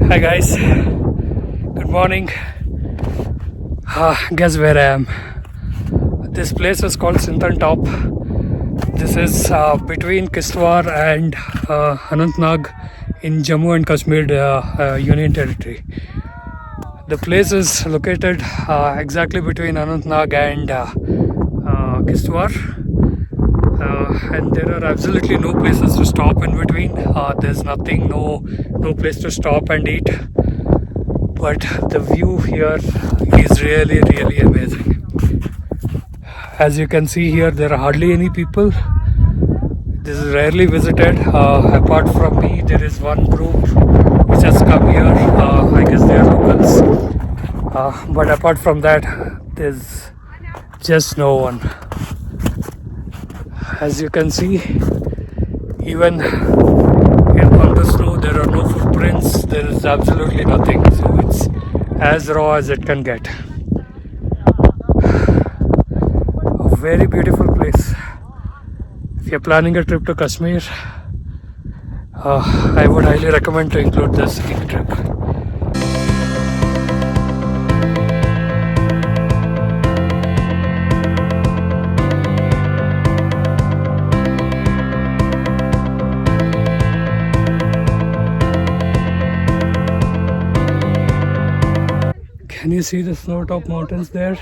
Hi guys, good morning. Guess where I am? This place is called Sintan Top. This is between Kishtwar and Anantnag in Jammu and Kashmir Union Territory. The place is located exactly between Anantnag and Kishtwar. And there are absolutely no places to stop in between. There's nothing, no place to stop and eat. But the view here is really amazing. As you can see here, there are hardly any people. This is rarely visited. Apart from me, there is one group which has come here. I guess they are locals. But apart from that, there's just no one. As you can see, even on the snow, there are no footprints. There is absolutely nothing. So it's as raw as it can get. A very beautiful place. If you're planning a trip to Kashmir, I would highly recommend to include this ski trip. Can you see the snow-top mountains there?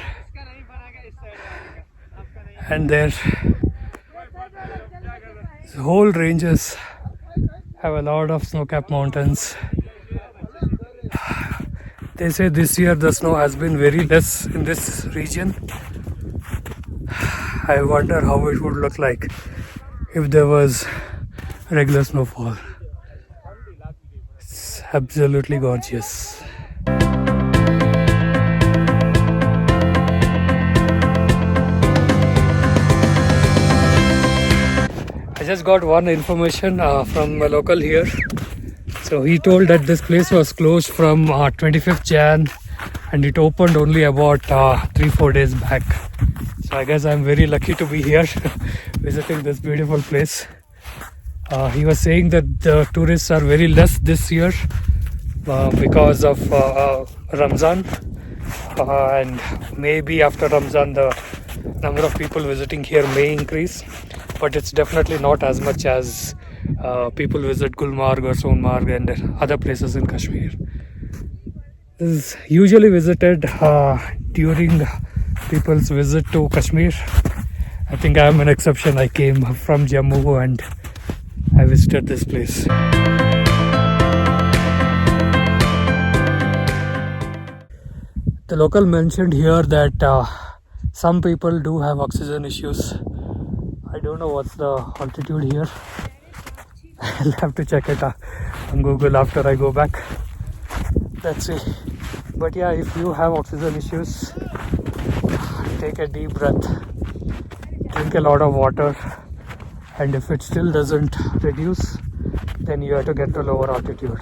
And there, the whole ranges have a lot of snow-capped mountains. They say this year the snow has been very less in this region. I wonder how it would look like if there was regular snowfall. It's absolutely gorgeous. I just got one information from a local here. So he told that this place was closed from 25th Jan and it opened only about 3-4 days back. So I guess I'm very lucky to be here visiting this beautiful place. He was saying that the tourists are very less this year because of Ramzan, and maybe after Ramzan the number of people visiting here may increase, but it's definitely not as much as people visit Gulmarg or Sonmarg and other places in Kashmir. This is usually visited during people's visit to Kashmir. I think I am an exception. I came from Jammu and I visited this place. The local mentioned here that some people do have oxygen issues. I don't know what's the altitude here. I'll have to check it on Google after I go back. Let's see. But yeah, if you have oxygen issues, take a deep breath, drink a lot of water, and if it still doesn't reduce, then you have to get to lower altitude.